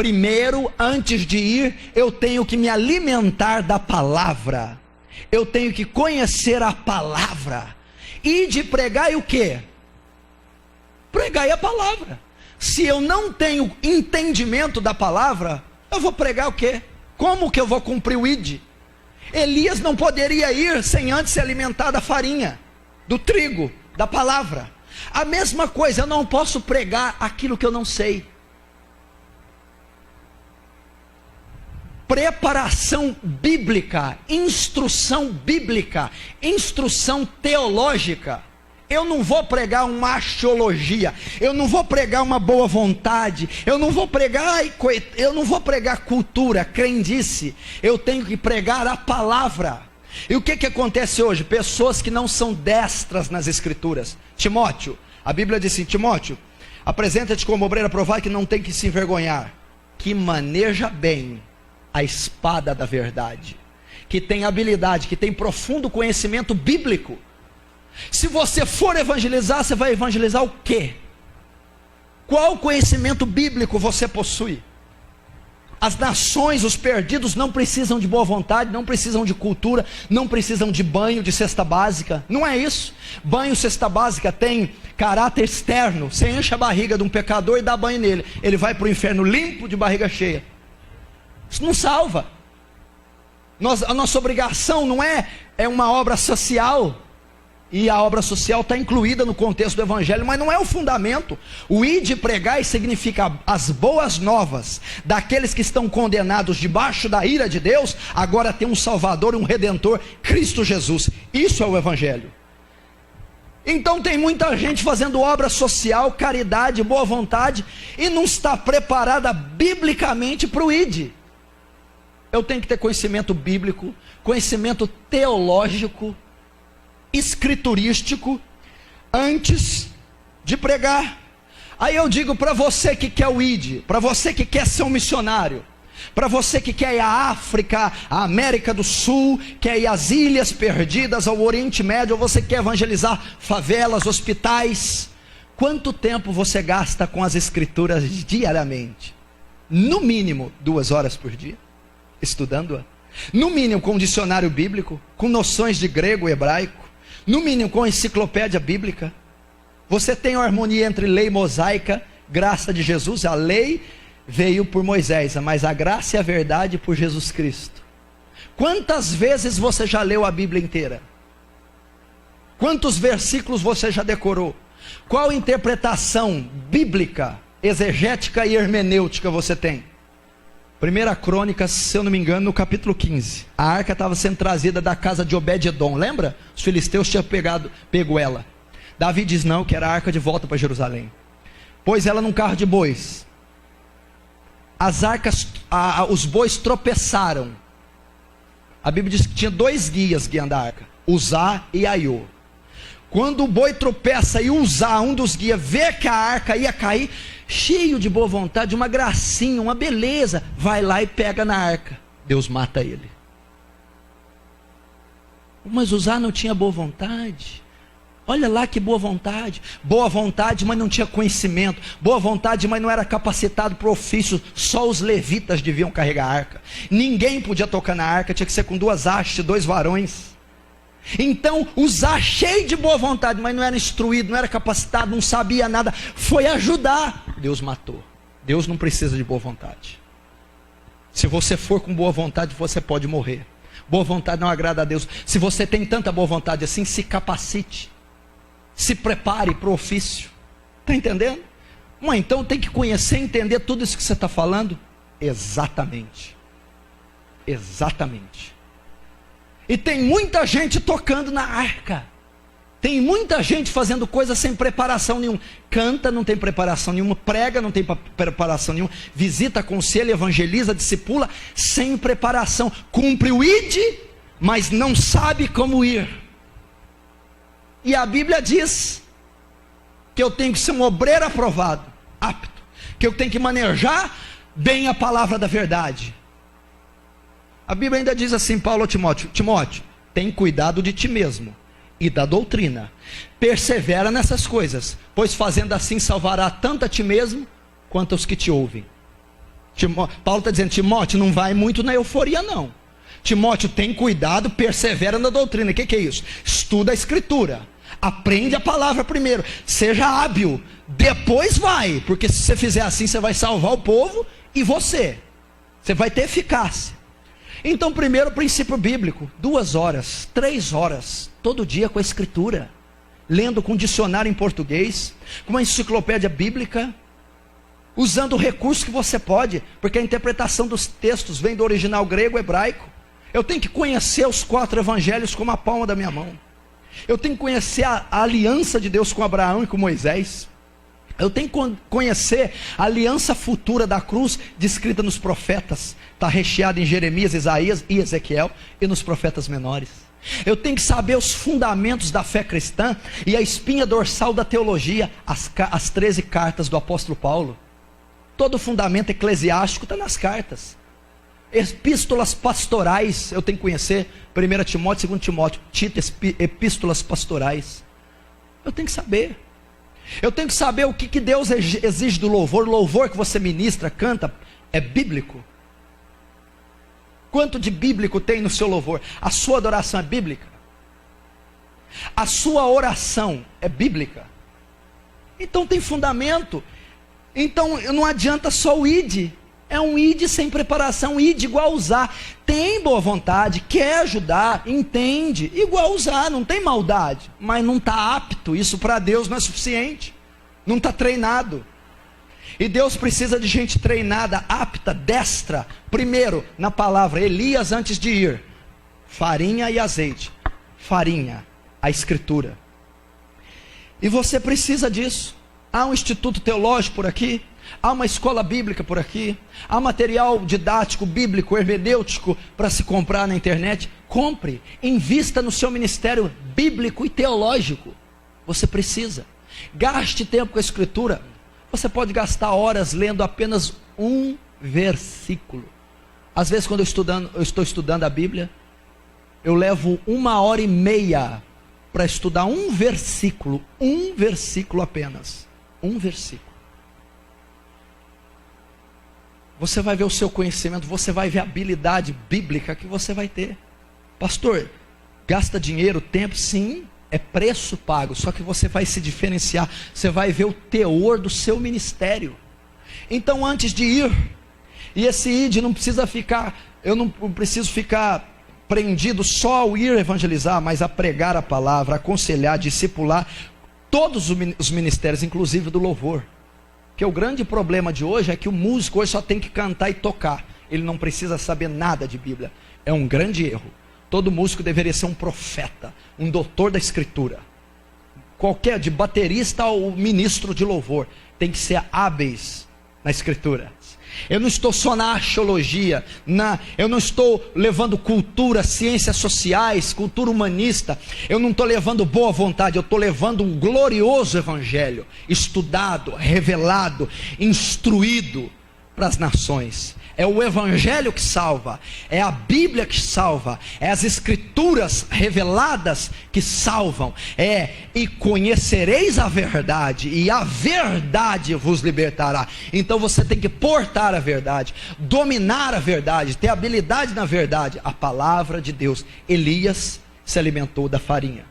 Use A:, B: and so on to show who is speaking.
A: Primeiro, antes de ir, eu tenho que me alimentar da palavra. Eu tenho que conhecer a palavra. E de pregar e o quê? Pregar a palavra. Se eu não tenho entendimento da palavra, eu vou pregar o quê? Como que eu vou cumprir o ID? Elias não poderia ir sem antes se alimentar da farinha, do trigo, da palavra. A mesma coisa, eu não posso pregar aquilo que eu não sei. Preparação bíblica, instrução teológica. Eu não vou pregar uma axiologia, eu não vou pregar uma boa vontade, eu não vou pregar cultura, crendice. Eu tenho que pregar a palavra. E o que acontece hoje? Pessoas que não são destras nas escrituras. Timóteo, a Bíblia diz assim: Timóteo, apresenta-te como obreiro aprovado, que não tem que se envergonhar, que maneja bem a espada da verdade, que tem habilidade, que tem profundo conhecimento bíblico. Se você for evangelizar, você vai evangelizar o quê? Qual conhecimento bíblico você possui? As nações, os perdidos não precisam de boa vontade, não precisam de cultura, não precisam de banho, de cesta básica. Não é isso. Banho, cesta básica tem caráter externo. Você enche a barriga de um pecador e dá banho nele, ele vai para o inferno limpo, de barriga cheia. Isso não salva. A nossa obrigação não é uma obra social. E a obra social está incluída no contexto do evangelho, mas não é o fundamento. O ir de pregar significa as boas novas daqueles que estão condenados debaixo da ira de Deus, agora tem um Salvador, um Redentor, Cristo Jesus. Isso é o evangelho. Então tem muita gente fazendo obra social, caridade, boa vontade, e não está preparada biblicamente para o ID. Eu tenho que ter conhecimento bíblico, conhecimento teológico, escriturístico, antes de pregar. Aí eu digo para você que quer o ID, para você que quer ser um missionário, para você que quer ir à África, à América do Sul, quer ir às Ilhas Perdidas, ao Oriente Médio, ou você quer evangelizar favelas, hospitais, quanto tempo você gasta com as escrituras diariamente? No mínimo 2 horas por dia, estudando-a. No mínimo com um dicionário bíblico, com noções de grego e hebraico, no mínimo com a enciclopédia bíblica. Você tem uma harmonia entre lei mosaica, graça de Jesus. A lei veio por Moisés, mas a graça e a verdade por Jesus Cristo. Quantas vezes você já leu a Bíblia inteira? Quantos versículos você já decorou? Qual interpretação bíblica, exegética e hermenêutica você tem? 1 Crônicas, se eu não me engano, no capítulo 15. A arca estava sendo trazida da casa de Obed-edom, lembra? Os filisteus tinham pego ela. Davi diz não, que era a arca de volta para Jerusalém. Pôs ela num carro de bois. Os bois tropeçaram. A Bíblia diz que tinha 2 guias guiando a arca, Uzá e Aiô. Quando o boi tropeça e Uzá, um dos guias, vê que a arca ia cair, cheio de boa vontade, uma gracinha, uma beleza, vai lá e pega na arca. Deus mata ele. Mas Uzá não tinha boa vontade. Olha lá que boa vontade, mas não tinha conhecimento, boa vontade, mas não era capacitado para o ofício, só os levitas deviam carregar a arca, ninguém podia tocar na arca, tinha que ser com 2 hastes, 2 varões. Então Uzá, cheio de boa vontade, mas não era instruído, não era capacitado, não sabia nada, foi ajudar, Deus matou. Deus não precisa de boa vontade. Se você for com boa vontade, você pode morrer. Boa vontade não agrada a Deus. Se você tem tanta boa vontade assim, se capacite, se prepare para o ofício. Está entendendo? Então tem que conhecer e entender tudo isso que você está falando. Exatamente. E tem muita gente tocando na arca. Tem muita gente fazendo coisas sem preparação nenhuma. Canta, não tem preparação nenhuma. Prega, não tem preparação nenhuma. Visita, aconselha, evangeliza, discipula, sem preparação. Cumpre o ID, mas não sabe como ir. E a Bíblia diz que eu tenho que ser um obreiro aprovado, apto, que eu tenho que manejar bem a palavra da verdade. A Bíblia ainda diz assim, Paulo a Timóteo: Timóteo, tem cuidado de ti mesmo e da doutrina, persevera nessas coisas, pois fazendo assim salvará tanto a ti mesmo, quanto aos que te ouvem. Paulo está dizendo: Timóteo, não vai muito na euforia não. Timóteo, tem cuidado, persevera na doutrina. O que é isso? Estuda a escritura, aprende a palavra primeiro, seja hábil, depois vai, porque se você fizer assim, você vai salvar o povo e você vai ter eficácia. Então, primeiro princípio bíblico: 2 horas, 3 horas, todo dia com a escritura, lendo com dicionário em português, com uma enciclopédia bíblica, usando o recurso que você pode, porque a interpretação dos textos vem do original grego e hebraico. Eu tenho que conhecer os 4 evangelhos como a palma da minha mão. Eu tenho que conhecer a aliança de Deus com Abraão e com Moisés. Eu tenho que conhecer a aliança futura da cruz, descrita nos profetas. Está recheada em Jeremias, Isaías e Ezequiel, e nos profetas menores. Eu tenho que saber os fundamentos da fé cristã e a espinha dorsal da teologia, as 13 cartas do apóstolo Paulo. Todo o fundamento eclesiástico está nas cartas. Epístolas pastorais, eu tenho que conhecer 1 Timóteo, 2 Timóteo, Tito, epístolas pastorais. Eu tenho que saber. Eu tenho que saber o que Deus exige do louvor. O louvor que você ministra, canta, é bíblico. Quanto de bíblico tem no seu louvor? A sua adoração é bíblica? A sua oração é bíblica? Então tem fundamento. Então não adianta só o id. É um id sem preparação, um id igual usar. Tem boa vontade, quer ajudar, entende, igual usar, não tem maldade, mas não está apto. Isso para Deus não é suficiente, não está treinado. E Deus precisa de gente treinada, apta, destra. Primeiro, na palavra, Elias antes de ir, farinha e azeite. Farinha, a escritura. E você precisa disso. Há um instituto teológico por aqui, há uma escola bíblica por aqui, há material didático, bíblico, hermenêutico para se comprar na internet. Compre, invista no seu ministério bíblico e teológico. Você precisa. Gaste tempo com a escritura. Você pode gastar horas lendo apenas um versículo. Às vezes quando eu estou estudando a Bíblia, eu levo 1h30 para estudar um versículo apenas. Um versículo. Você vai ver o seu conhecimento, você vai ver a habilidade bíblica que você vai ter. Pastor, gasta dinheiro, tempo? Sim, é preço pago, só que você vai se diferenciar, você vai ver o teor do seu ministério. Então antes de ir, e esse id não precisa ficar, eu não preciso ficar prendido só ao ir evangelizar, mas a pregar a palavra, aconselhar, discipular, todos os ministérios, inclusive do louvor. Porque o grande problema de hoje é que o músico hoje só tem que cantar e tocar. Ele não precisa saber nada de Bíblia. É um grande erro. Todo músico deveria ser um profeta, um doutor da escritura. Qualquer, de baterista ao ministro de louvor, tem que ser hábeis na escritura. Eu não estou só na arqueologia, eu não estou levando cultura, ciências sociais, cultura humanista. Eu não estou levando boa vontade, eu estou levando um glorioso evangelho, estudado, revelado, instruído para as nações. É o evangelho que salva, é a Bíblia que salva, é as escrituras reveladas que salvam. E conhecereis a verdade, e a verdade vos libertará. Então você tem que portar a verdade, dominar a verdade, ter habilidade na verdade, a palavra de Deus. Elias se alimentou da farinha.